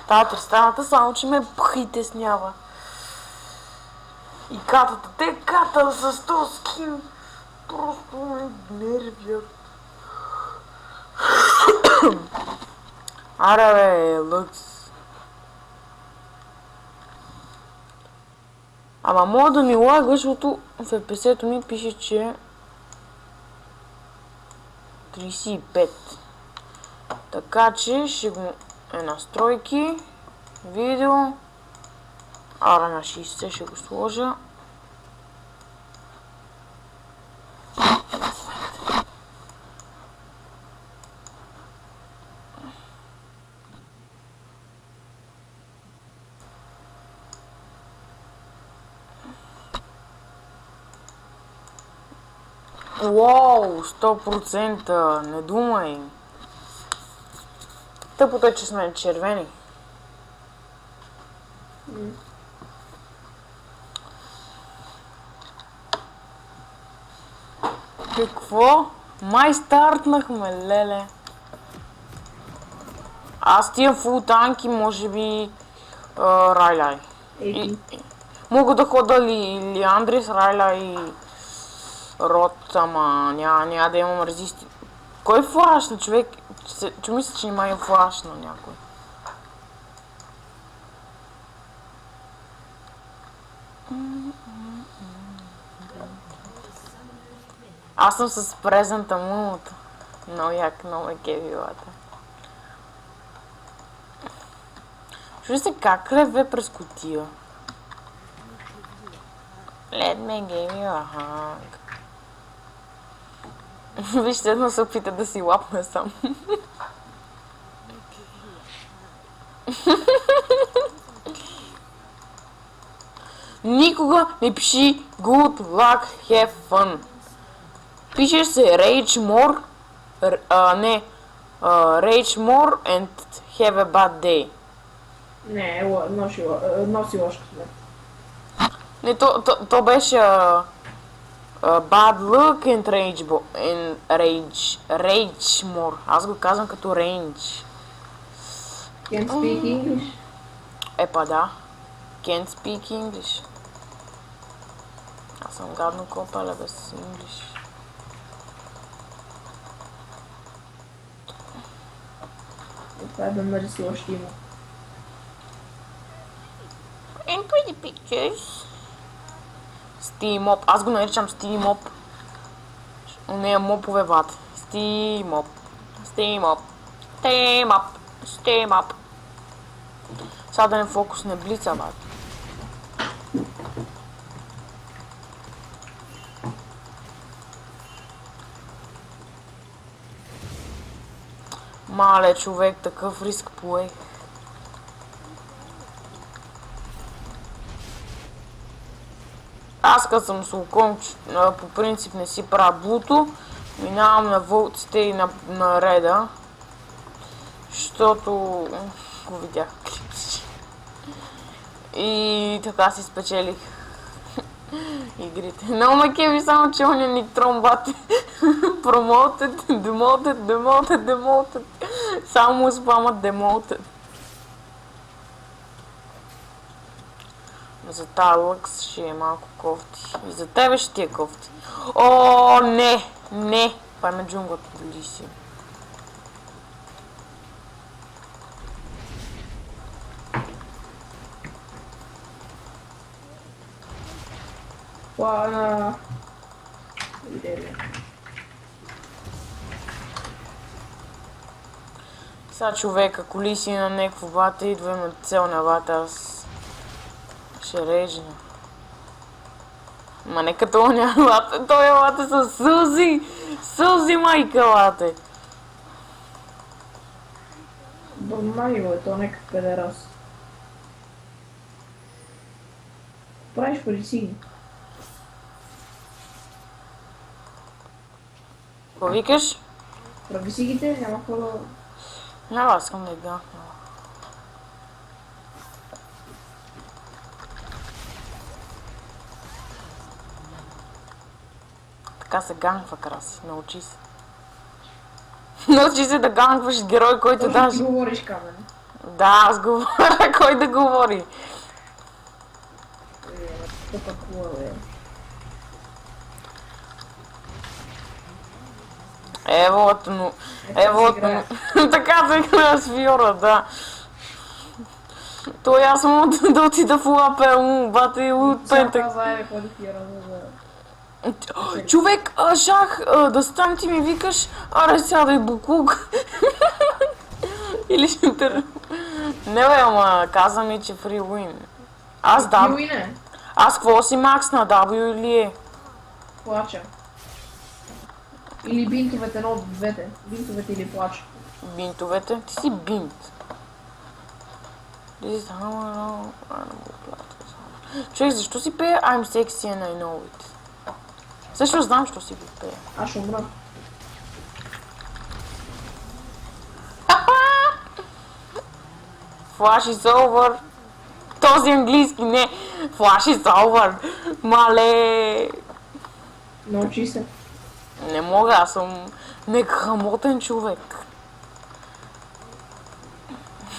Та Тристаната, само че ме притеснява. И катата, те ката с този скин просто ме нервят. Аре бе, Лъкс. Ама мога да ми лагаш, защото в FPS-то ми пише, че 35. Така че ще го настройки, видео, ара на 60 ще го сложа. Уау, 100%, не думай. Тъпото е, че сме червени. Какво? Май стартнахме, леле. Аз тия фул танки, може би Райлай. Мога да хода ли Андрис, Райла и Рот, ама няма да имам резисти. Кой флаш на човек? Че мисля, че няма и флаш на някой. Аз съм с презента мумото. Много як, много ме кевилата. Чуй се как реве през кутия. Let me give you a hug. Вижте, едно се опита да си лапне сам. Никога не пиши good luck, have fun. Пише се rage more, rage more and have a bad day. Не, носи ложка. Не, то беше bad luck and rage more. Аз го казвам като range. Can't speak English. Епа да. Can't speak English. Аз съм гадно копале без English. Това е да нариси още има. And pretty pictures. Steam-up. Аз го наричам Steam-up. Нея мопове ват. Steam-up. Steam-up. Steam-up. Steam-up. Сега да не фокус не блица, бат. Мале човек, такъв риск поех. Аз като съм сулкон, по принцип не си правя буто, минавам на вълците и на реда, защото го видях клипче. И така си спечелих игрите. Много ме кеви само, че оня Нитрон бате. Promoted, demoted. Само му спамат demoted. За тази лъкс ще е малко кофти. И за тебе ще ти е кофти. О, не! Това е джунглата, дали си. Плана. Сега човека, коли си на някакво бата, идва има цел на бата, аз ще режна. Ма не като оня лата, той е лата със сълзи! Сълзи, майка лате! Бърмайо е то нека педерас. Правиш преди си. Какво викаш? Прави си гите, няма какво да... Няма, аз искам да игра. Така се гангва, Краси. Научи се. Научи се да гангваш герой, който Точно даже... ти говориш, Камен. Да, аз говоря, кой да говори? То какво е? Евото, но... Евото, така се играе с Фиора, да. Той аз мога да отида в лапе, му бате и от пентък. Човек, шах, да стам ти ми викаш, аре сядай буклук. Или ще те... Не бе, ама каза ми, че фри уин. Аз да. Аз какво си макс на W или е? Плача. Или бинтовете, едно от двете. Бинтовете или плача. Бинтовете? Ти си бинт. Човек, защо си пее I'm sexy and I know it? Също знам, що си го пее. Аз ще умра. Flash is over. Този английски, не. Flash is over. Мале. Научи се. Не мога, аз съм неграмотен човек.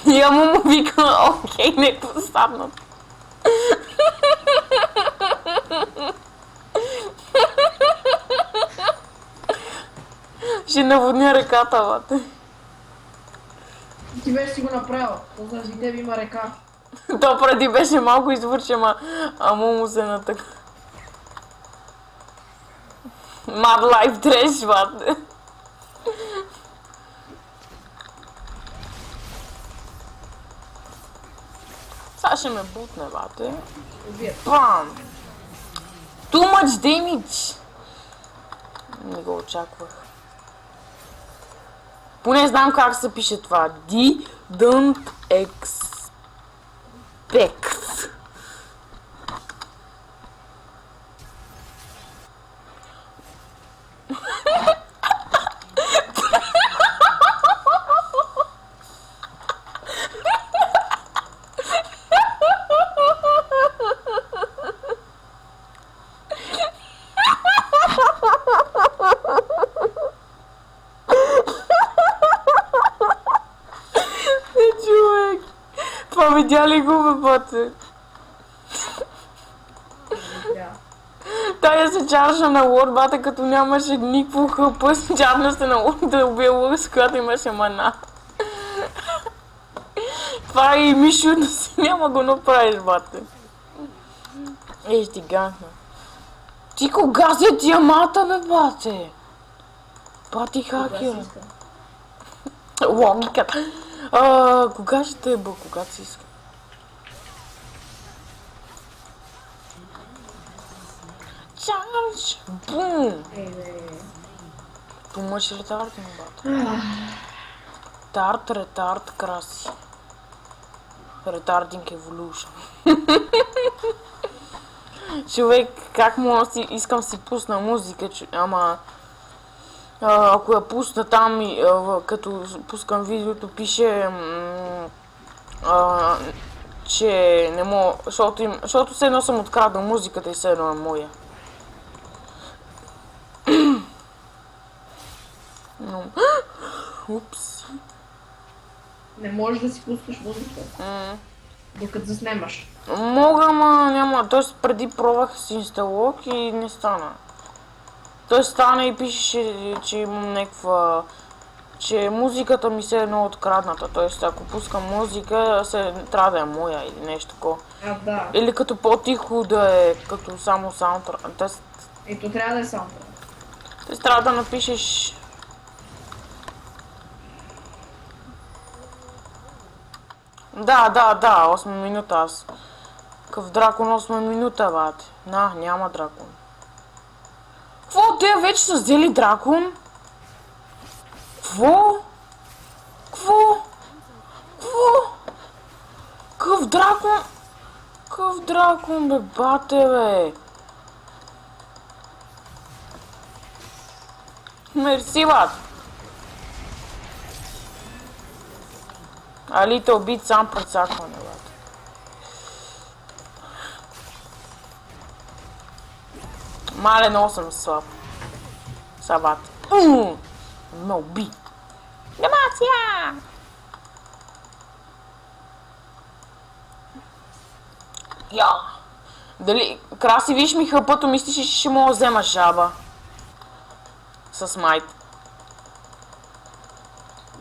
И ама му вика, окей, не поставнат. Ще наводня реката, бате. Ти беше си го направил. То заради тебе има река. То преди беше малко извърче, ама му се натък. Mad Life Trash, бате. Сега ще ме бутне, бате. Бам! Too much damage! Не го очаквах. Поне знам как се пише това. Didn't expect. Това видя ли го, бе, бате? Тая се чарша на лорд, бате, като нямаше никакво хъпа, чарна се на лорд да убие лъг, с която имаше мана. Това и Мишо да си няма го направиш, бате. Ей, ще ти ганна. Ти кога си диамата, бе, бате? Бати хакер. Логиката. Кога ще бъл, когато си иска? Чарж! Бум! Помъж ретард ми, бата. Тарт, ретард, краси. Ретардинг еволюшн. Човек, как мога да си искам си пусна музика, ама... ако я пусна там, като пускам видеото, пише, че не мога, защото все едно съм откраднал музиката и все едно е моя. Упс. Не можеш да си пускаш музика, докато заснемаш. Мога, ама няма, т.е. преди пробвах с инсталок и не стана. Той стана и пише, че имам някаква... че музиката ми се е едно открадната. Т.е. ако пускам музика, трябва да е моя или нещо такова. Да. Или като по-тихо да е като само саундтрак. Ето трябва да е саундтрак. Т.е. трябва да напишеш... Да, 8 минута аз. Къв дракон 8 минута, бате. Няма дракон. Какво? Те вече са взели дракон? Какво? Къв дракон? Къв дракон, бе, бате, бе? Мерси, бат. Алите убит сам прецакване, бат. Мале на 8 слаб. Сабат. Ме уби. Демация! Я! Дали... Краси, виж ми хъпато, мислиш, че ще мога да взема жаба. С майт.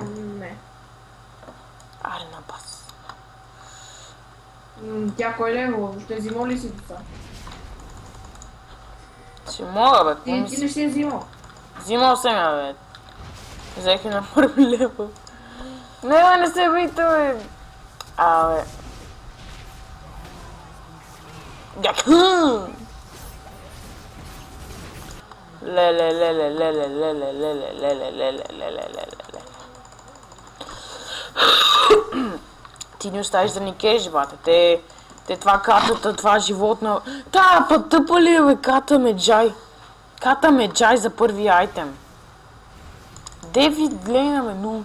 Не. Аре на бас. Тя кой лево? Ще взимал ли си това? Ще мога, бе. Ти не си я взимал. Взимал съм я, бе. Взех я на първи левел. Не се бийте, бе. Абе. Гакъм! Леле. Ти не оставиш да ни кеш, бате. Те това катата, това животно... Тая път тъпа ли е, бе? Ката Меджай. Ката Меджай за първи айтем. Девид гледаме, но...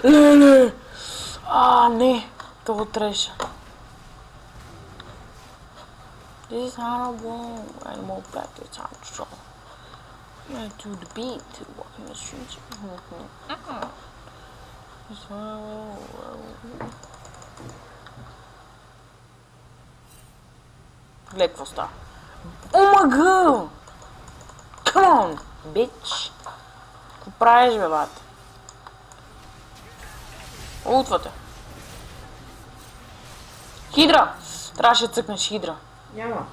Леле! Не. Това треша. This is horrible. Animal practice on control. To the beat, to walk in the streets. Гледай какво става. Омага! Come on, bitch! Какво правиш, бе, бат? Ултвате. Хидра! Трябваше да цъкнеш хидра. Няма.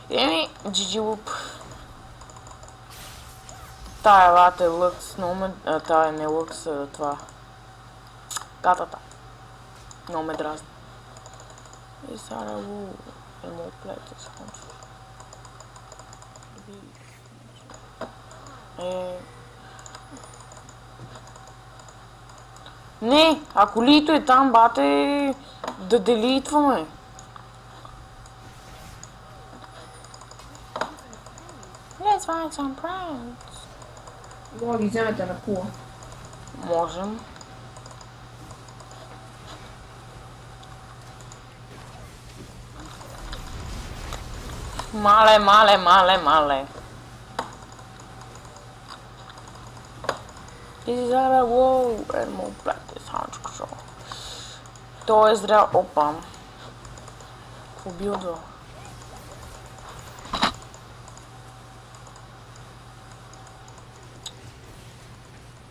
Еми, GG Loop. Тая лата е лъкс, тая не лъкс, това. Катата. Много ме дразни. И сега не мога плете с кончо. Не, ако лито е там, бате, да делитваме. Let's find some pranks. Мога ги вземете на кула. Можем. Мале. Изара, воу, едно плете, санчко. Той е зря, опа. Какво билдва?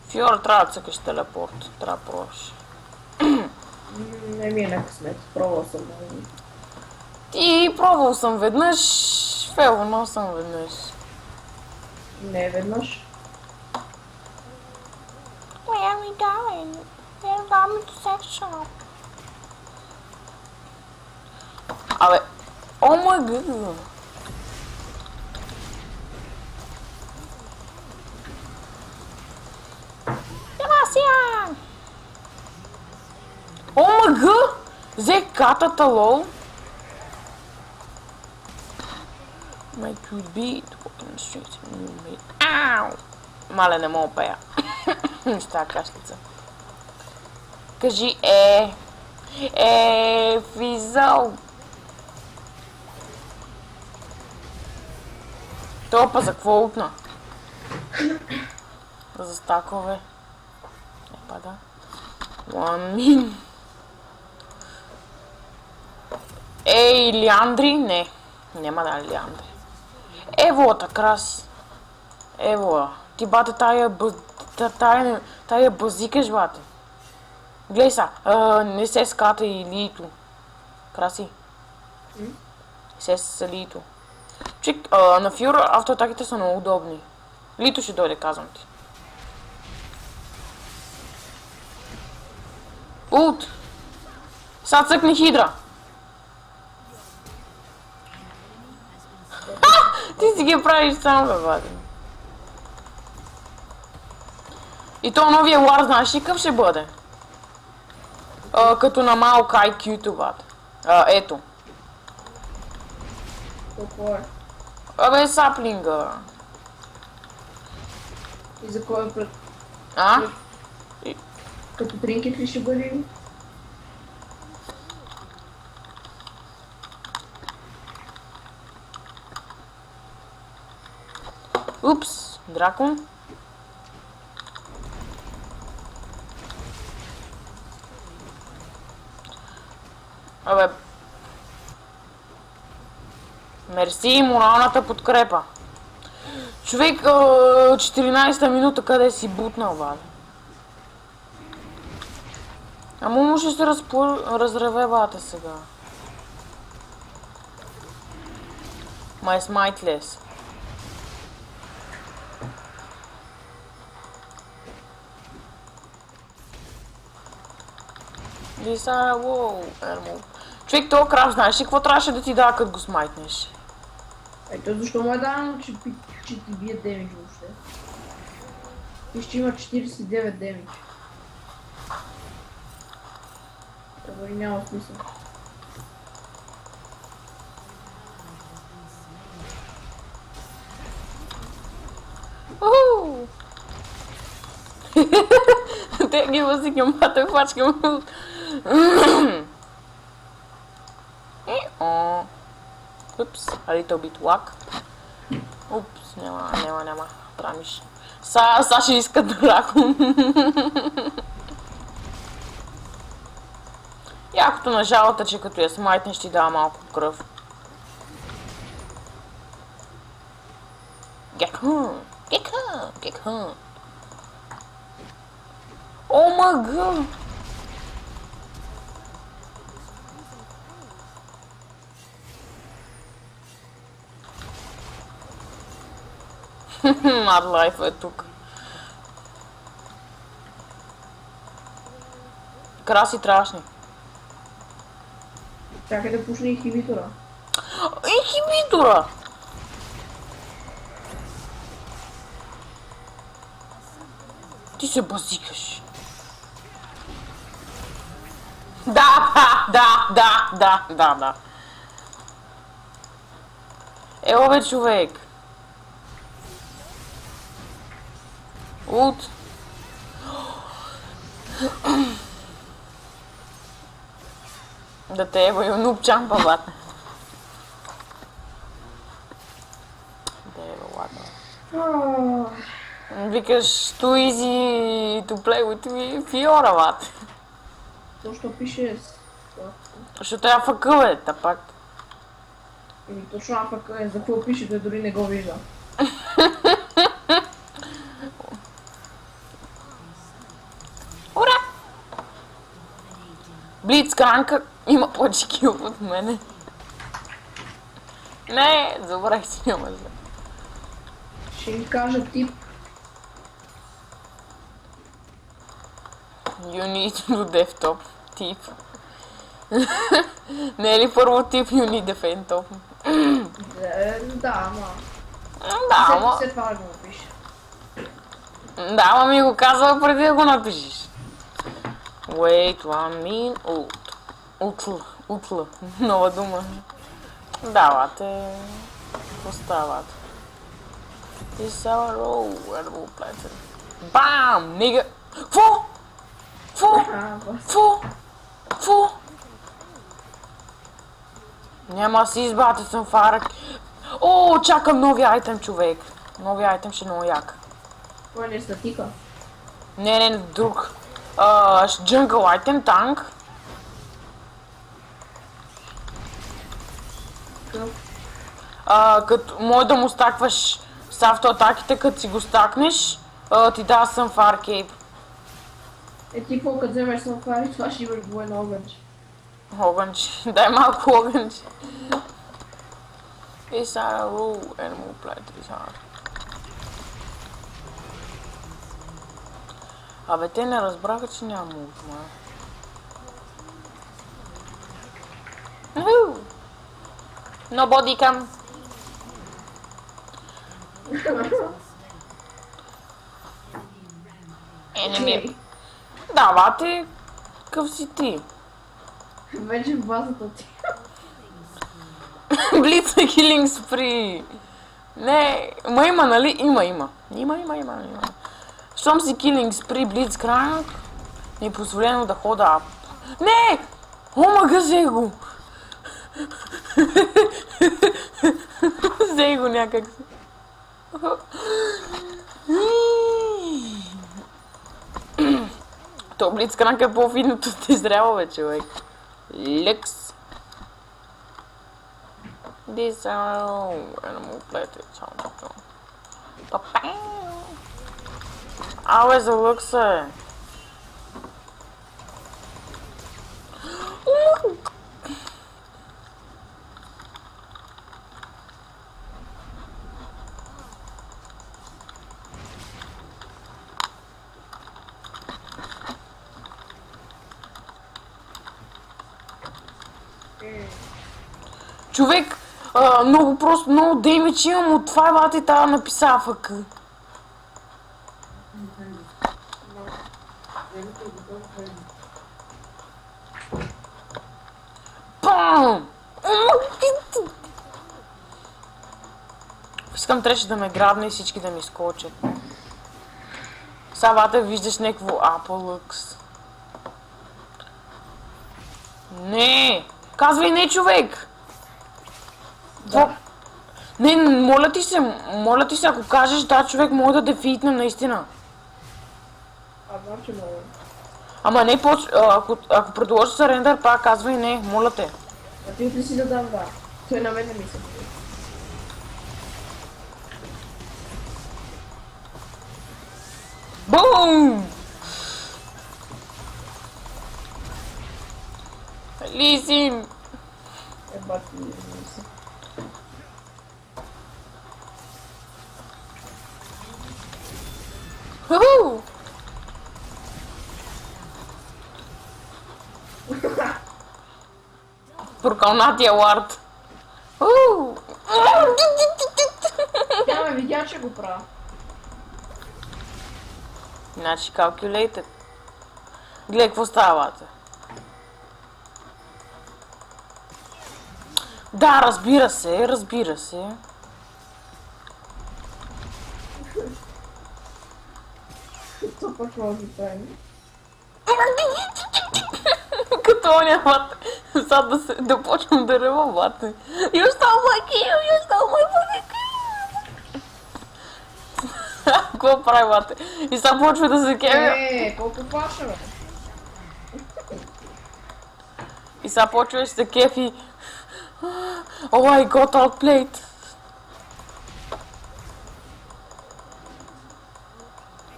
Фьор, трябва да цъкаш телепорт. Трябва да пробваш. Не ми е на късмет. Пробвал съм. Ти пробвал съм веднъж, фейлнал съм веднъж. Не веднъж. Where are we going? We're going to section. Абе, о май гъд. Себастиан! О май гъд! Взех катата, лол. My could be walking the streets and you made... Ау! Мале, не мога пея. С тази кашлица. Кажи физъл. Топа за какво упна? За стакове. Не пада. One min. Ей, Лиандри? Не. Няма да Лиандри. Ево, краси. Ево, ти бате тая базикаш, бате. Глей са, не се ската и лито. Краси. Не се с лито. Чик, на Фюр автоатаките са много удобни. Лито ще дойде, казвам ти. Ут! Сега цъкни хидра. Ти си ги правиш сам, бе, бате. И то новия лар, знаеш ли къв ще бъде? Като на малка IQ-то, бате. Ето. Какво е? Абе, саплинга. И за кой е пред... А? Като тринкет ли ще бъде? Упс, Дракон. Абе. Мерси, моралната подкрепа. Човек, 14-та минута къде си бутнал, бе? Ама може се разреве, бате, сега. Май смайтлес. Лиса, воу, ермо. Човек, този краб, знаеш ли какво трябваше да ти дава, като го смайтнеш? Ето защо му е дадено, че ти бие демидж въобще. И ще има 49 демидж. Това и няма смисъл. Уху! Те ги възикам, а той пачкам. Упс, a little bit luck. Упс, няма. Трамиш. Са ще иска дракон. Якото на жалата, че като я смайтнеш ти дава малко кръв. Гекън. О, мага! Mad е тук. Краси трашни. Чакай да пушне инхибитора. Инхибитора! Ти се базикаш. Да. Ело бе, човек. Ут. Да те еба и нупчан, бабата. Да еба, ладно. Викаш, too easy to play with me, Fiora, бат. Точно пише... Защото е АФК, бе, тапак. Еми точно АФК е, за какво пише, той дори не го вижда. Ура! Блицкранка има повече кил от мене. Не, забравих си, няма зле. Ще ми кажа тип. You need to dev top. Тип. Не е ли първо тип you need defend top? Да, ама... Да, ама... След това го пише. Да, ама ми го казва преди да го напишеш. Wait, one min... Утла. Нова дума. Давате... Остават. This is our row, edible platter. Бам! Нига... Фу! Няма си избавате съм фарък. О, чакам новия айтем, човек. Новия айтем ще е много як. Това не е статика. Не, друг. Джънгъл айтем, танк. Като може да му стакваш с автоатаките, като си го стакнеш, ти дава съм фар кейп. Е ти какво, като вземеш съм фари, това ще имаш двойно огънче. Огънче, дай малко огънче. И сега animal plant is hard. Абе, те не разбраха, че няма мулт, Nobody come. Enemy. Давате, къв си ти? Вече в базата ти. Блица хилинг спри. Не, има, нали? Има. Щом си килинг спри Блицкранк, ми е позволено да хода ап. Не! Омага, взе го! Взе го някак си. То блицкранк е по-финното от Израел, бе, човек. Лекс. This animal plated sound. Абе, залък се. Човек, много просто, много демидж имам от това бати и тази написа АФК. Пам! Искам трябваше да ме грабне и всички да ми скочат. Сега бате виждаш някакво Апълъкс. Не! Казвай не, човек! Да. Не, моля ти се, ако кажеш да, човек, мога да дефитнем наистина. Знам, че мога. Ама не, ако предложиш сарендър, пак казвай не, моля те. А ти отли си да дам да. Той на мен не ми се бъде. Бум! Лисим! Ебати ми се. Ху-ху! Прокълнатия лард. Тя ме видя, че го правя. Значи, calculated. Гледай, какво става, бате? Да, разбира се, разбира се. То почва да ги правим. Като оня, бате. Сега да почвам да рева, бате. You stole my kill, you stole my fucking kill. Какво прави, бате? И сега почва да се кеви. Колко паша, бе? И сега почва да се кефи. Oh, I got outplayed.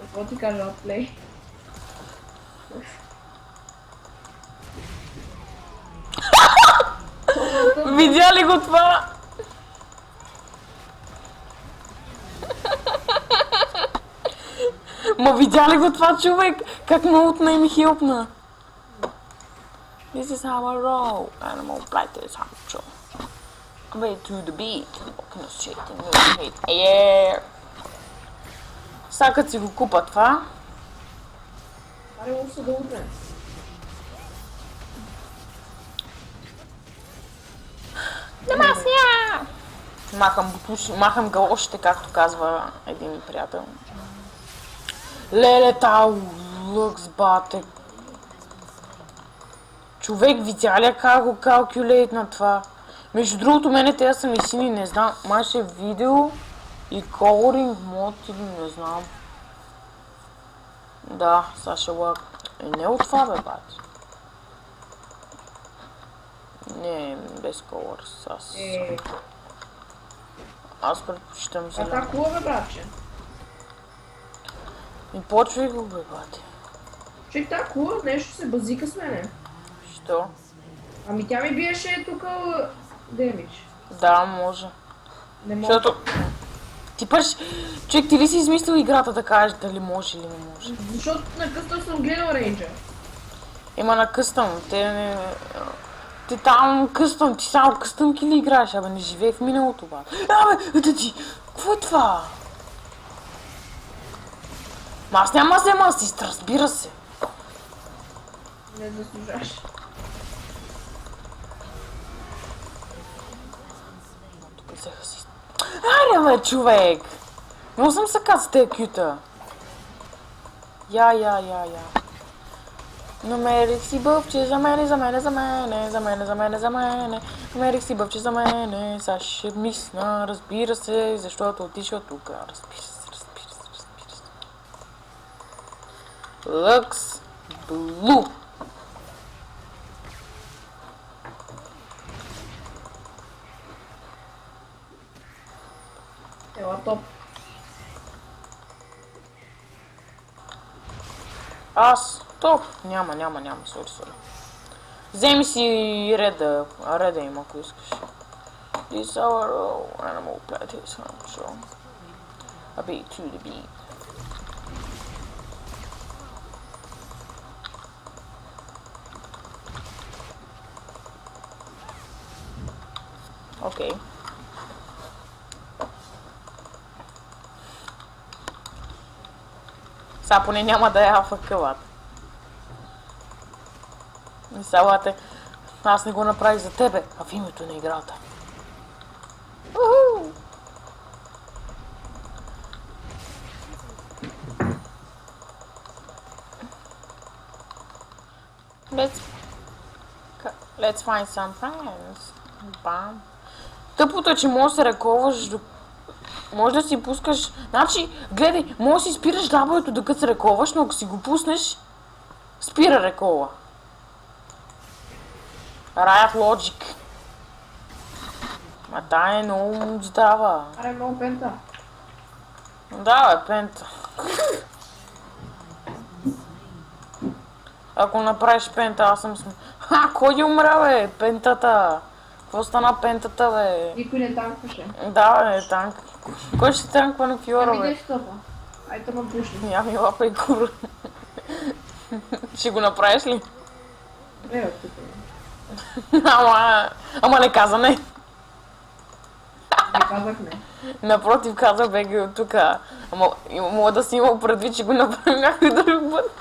Какво ти кажа от плей? Видя ли го това? Ма видя ли го това, човек? Как ме утна и ми хилпна? This is how I roll. Animal plated is how way to the beat. Walking the shit and moving it. Yeah. Сега като си го купа това. Аре, може се да утре. Демасия! Махам галошите, както казва един ми приятел. Леле, тау, лъкс, бате. Човек, видя ли как го калкюлейт на това? Между другото, мене те са ми сини, не знам, май ще е видео и coloring мод или не знам. Да, сега ще лък. Не от това, бе, бате. Не, без колор, аз предпочитам зелен. А хубава, бе, братче. И почвай го, бе, бате. Чек, хубава, нещо се базика с мене. Що? Ами тя ми биеше тук демидж. Да, може. Не може. Защото... Ти пъш... Човек, ти ли си измислил играта да кажеш дали може или не може? Защото на къста съм гледал рейнджа. Има на къстъм, те не... Ти там къстъм, ти само къстъмки ли играеш? Абе, не живей в миналото, бе. Абе, ето ти! Какво е това? Ма аз няма да взема асист, разбира се. Не заслужаш. Тук взех асист. Аре, бе, човек! Много съм съкат с тези кюта. Я. Намерих си бъбче за мене. Намерих си бъбче за мене. Сега ще мисля, разбира се, защото отишла тук. Разбира се. Lux Blue. Ела топ. Аз? Топ? Няма, сори. Вземи си реда им, ако искаш. This our animal pet is so a bit to the beat. Окей. Сега поне няма да я факълат. Мисълата, аз не го направих за тебе, а в името на играта. Уху! Let's find some friends. Бам. Тъпото е, че можеш да се ръковаш до... Може да си пускаш... Значи, гледай, може да си спираш дабълето докато се ръковаш, но ако си го пуснеш, спира ръкова. Riot Logic. Ма тая е много здрава. Аре, много пента. Да, бе, пента. Ако направиш пента, аз съм... Кой умря, бе? Пентата. Какво стана пентата, бе? Никой не танкваше. Да, бе, танк. Кой ще танква на Фиора, бе? Ами де стопа? Айде ма пушни. Ями лапа и кура. Ще го направиш ли? Бе, тук. Ама не каза не. Не казах не. Напротив, каза беги от тука. Ама мога да си имал предвид, че го направи някой друг път.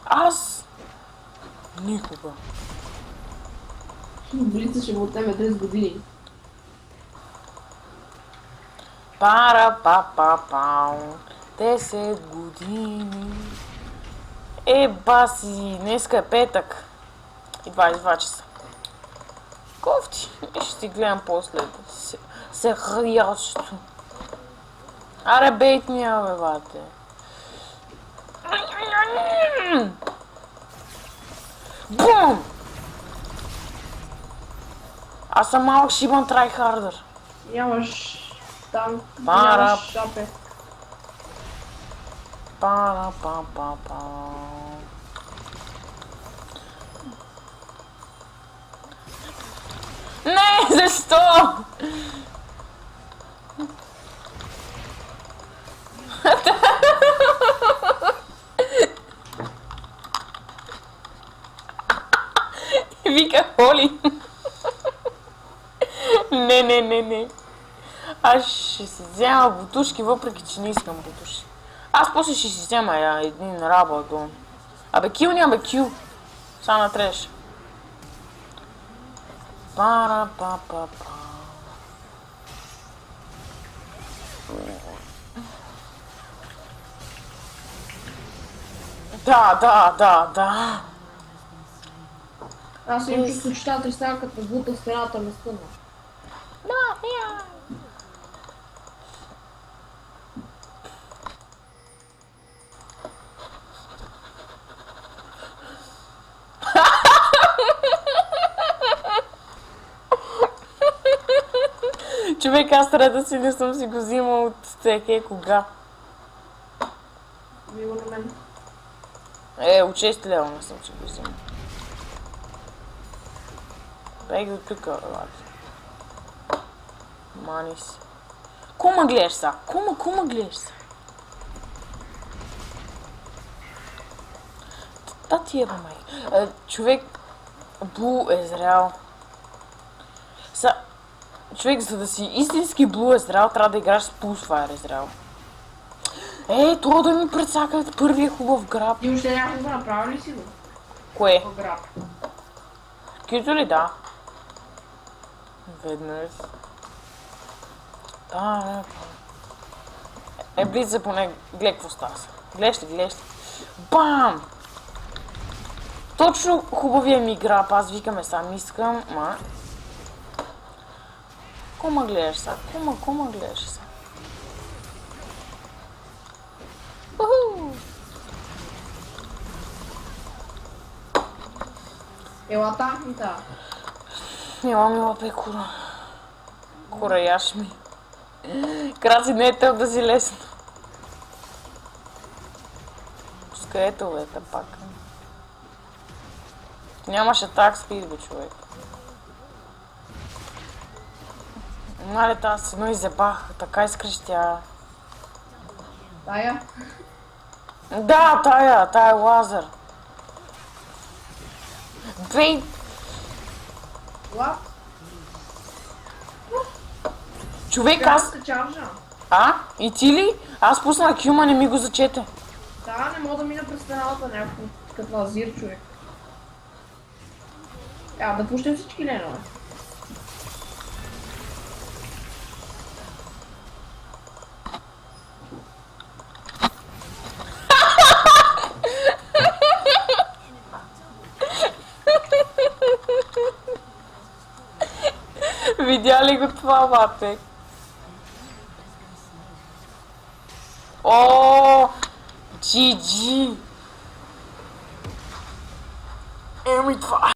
Аз? Никога. Блица ще му отнеме 10 години. Пара-па-па-пау. 10 години. Баси, днеска е петък. И 22 часа. Кофти. Ще си гледам после. Сериалчето. Аре, бейт ми, бе, бате. Бум! Аз съм малък шибан трайхардър. Нямаш танк, Пара. нямаш шапе. Пара-па-па-па. Не, защо? Вика Холи. Не. Аз ще си взема бутушки, въпреки че не искам бутушки. Аз после ще си взема един работа. Абе кил няма кил. Сега на треш. Пара-па-па-па. Да. Аз имам чувство, че тази стана като бута в стената ме стъна. Човек, аз трябва да си не съм си го взимал от всеки кога. Мило на мен. От 6 лева не съм си го взимал. Бег до тук, бе. Мани си. Кума гледаш са? Кума гледаш са? Та ти е, бе, май. Човек, Блу е зрял. Човек, за да си истински Блу е зрял, трябва да играш с Pulsefire е зрял. Това да ми прецака първия хубав граб. Ти още някакво направи ли си го? Кое? По граб. Кито ли да? Веднъж. Близо поне, гледай какво става. Гледаш ли? Бам! Точно хубавия ми граб, аз викаме сам искам, ма... Кума гледаш са? Кума гледаш са? Уху! Ела танкнита. Ела бе, кура. Кура, яш ми. Краси, не е тъп да си лесно. Пускай ето, бе, пак. Нямаше так спид, бе, човек. Нали, тази си, но изебах, така изкрещя. Тая. Да, тая е лазер. Бей! What? Човек, Аз аз... се чаржа. А? И ти ли? Аз пуснах Кюма, не ми го зачете. Да, не мога да мина през стеналата някакво като азир, човек. Да пущам всички ленове. Видя ли го това, бате? О, GG! Еми това!